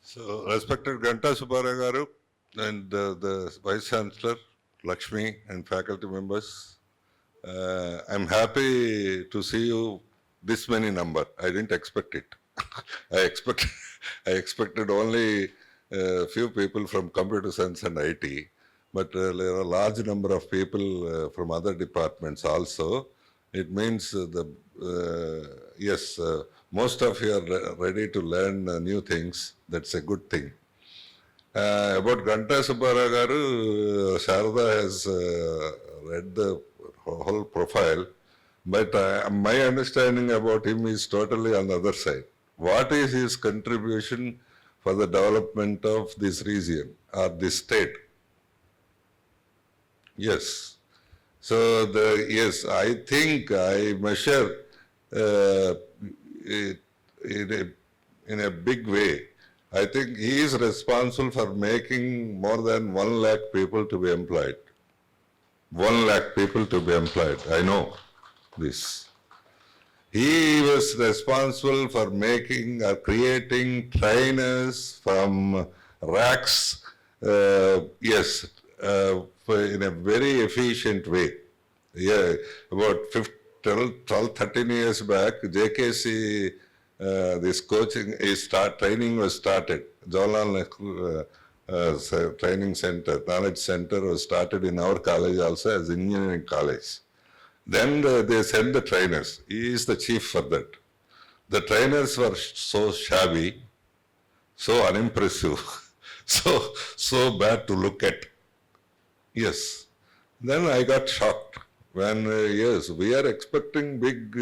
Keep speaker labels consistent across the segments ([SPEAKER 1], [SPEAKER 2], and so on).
[SPEAKER 1] So, respected Ganta Subbarao Garu and the Vice Chancellor, Lakshmi and faculty members, I'm happy to see you this many number. I didn't expect it. I expected only a few people from computer science and IT, but there are a large number of people from other departments also. It means yes, most of you are ready to learn new things. That's a good thing. About Ganta Subbarao Garu, Sharda has read the whole profile, but my understanding about him is totally on the other side. What is his contribution for the development of this region or this state? Yes. So, yes, I think I measure it in a big way. I think he is responsible for making more than 1 lakh people to be employed. 1 lakh people to be employed. I know this. He was responsible for making or creating trainers from racks, yes, in a very efficient way. Yeah, about 12, 13 years back, JKC, this coaching training was started. Jawaharlal Nehru Training Center, Knowledge Center was started in our college also as engineering college. Then they sent the trainers. He is the chief for that. The trainers were so shabby, so unimpressive, so bad to look at. Yes. Then I got shocked when, yes, we are expecting big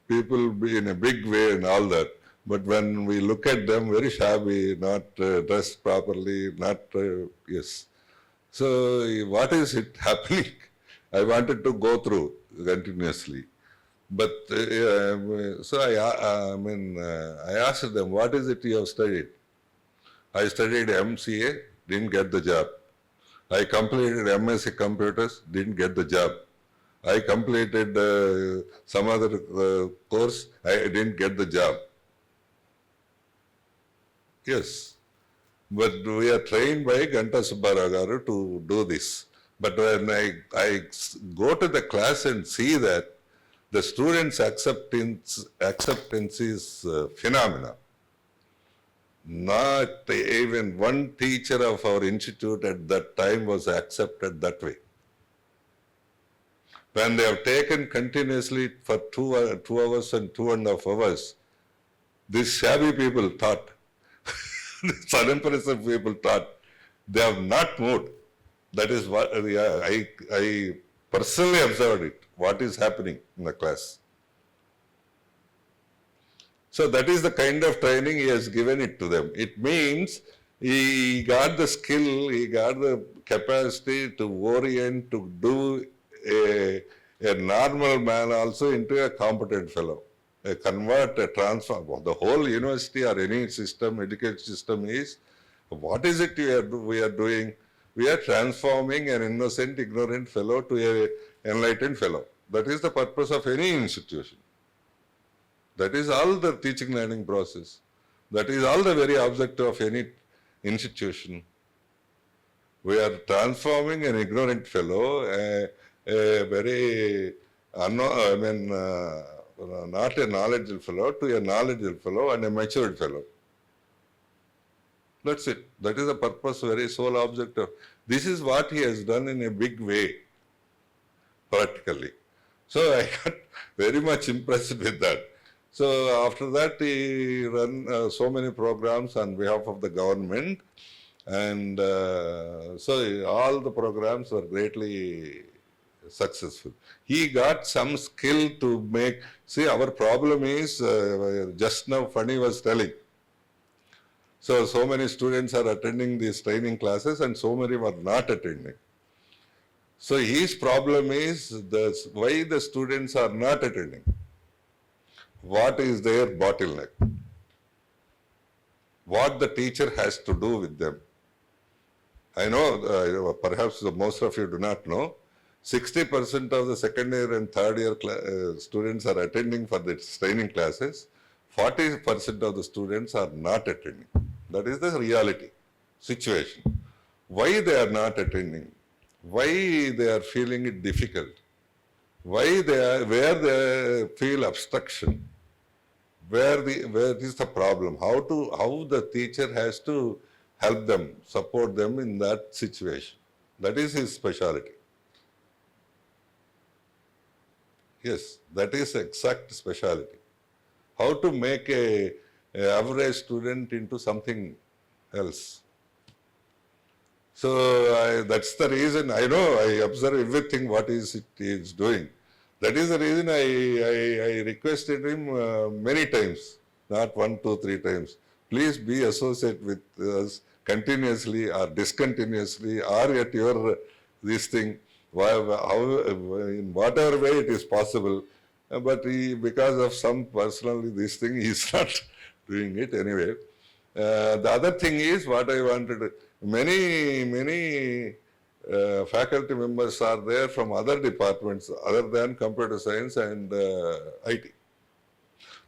[SPEAKER 1] people in a big way and all that. But when we look at them, very shabby, not dressed properly, not, yes. So what is it happening? I wanted to go through continuously. But so I asked them, what is it you have studied? I studied MCA, didn't get the job. I completed MSc Computers, didn't get the job. I completed some other course, I didn't get the job. Yes, but we are trained by Ganta Subbarao Garu to do this. But when I go to the class and see that the students' acceptance is phenomena. Not even one teacher of our institute at that time was accepted that way. When they have taken continuously for 2 hours and 2.5 hours, these shabby people thought, these unimpressive people thought, they have not moved. That is what I personally observed it, what is happening in the class. So that is the kind of training he has given it to them. It means he got the skill, he got the capacity to orient, to do a normal man also into a competent fellow. Convert, transform. The whole university or any system, education system is, what is it we are doing? We are transforming an innocent, ignorant fellow to an enlightened fellow. That is the purpose of any institution. That is all the teaching learning process. That is all the very objective of any institution. We are transforming an ignorant fellow, a very, not a knowledgeable fellow, to a knowledgeable fellow and a matured fellow. That's it. That is the purpose, very sole objective. This is what he has done in a big way, practically. So I got very much impressed with that. So after that, he ran so many programs on behalf of the government, and so all the programs were greatly successful. He got some skill to make, see, our problem is, just now Fani was telling, so many students are attending these training classes and so many were not attending. So his problem is why the students are not attending. What is their bottleneck? What the teacher has to do with them? I know, perhaps most of you do not know, 60% of the second year and third year students are attending for the training classes. 40% of the students are not attending. That is the reality, situation. Why they are not attending? Why they are feeling it difficult? Why where they feel obstruction? Where is the problem? How the teacher has to help them, support them in that situation. That is his specialty. Yes, that is exact specialty. How to make a average student into something else. So that's the reason, I know, I observe everything what he is doing. That is the reason I requested him many times, not 1, 2, 3 times. Please be associated with us continuously or discontinuously or at your this thing, in whatever way it is possible. But because of some personally this thing, he is not doing it anyway. The other thing is what I wanted, many faculty members are there from other departments other than computer science and IT.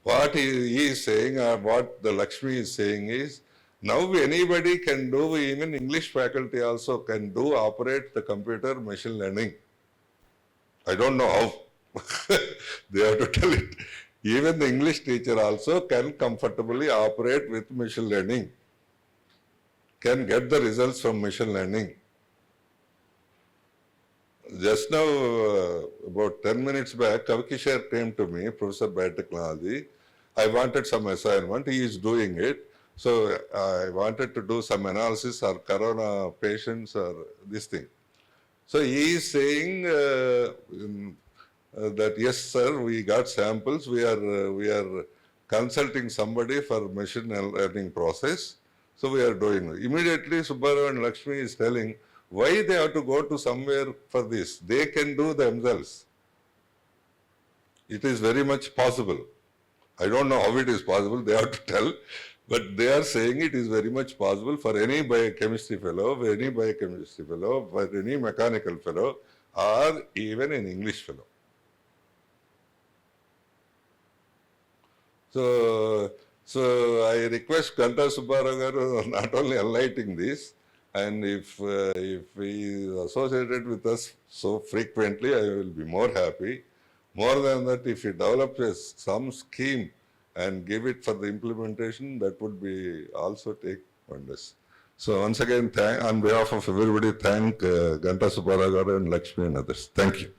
[SPEAKER 1] What he is saying or what the Lakshmi is saying is, now anybody can do, even English faculty also can do, operate the computer machine learning. I don't know how. They have to tell it. Even the English teacher also can comfortably operate with machine learning, can get the results from machine learning. Just now, about 10 minutes back, Kavkishore came to me, Professor Biotechnology. I wanted some assignment, he is doing it. So I wanted to do some analysis or corona patients or this thing. So he is saying that yes, sir, we got samples. We are consulting somebody for machine learning process. So we are doing it. Immediately, Subbarao and Lakshmi is telling why they have to go to somewhere for this. They can do themselves. It is very much possible. I don't know how it is possible. They have to tell. But they are saying it is very much possible for any biochemistry fellow, for any biochemistry fellow, for any mechanical fellow, or even an English fellow. So I request Ganta Subbarao garu not only enlightening this, and if he is associated with us so frequently, I will be more happy. More than that, if he develops some scheme and give it for the implementation, that would be also take wonders. So once again, on behalf of everybody, thank Ganta Subbarao garu and Lakshmi and others. Thank you.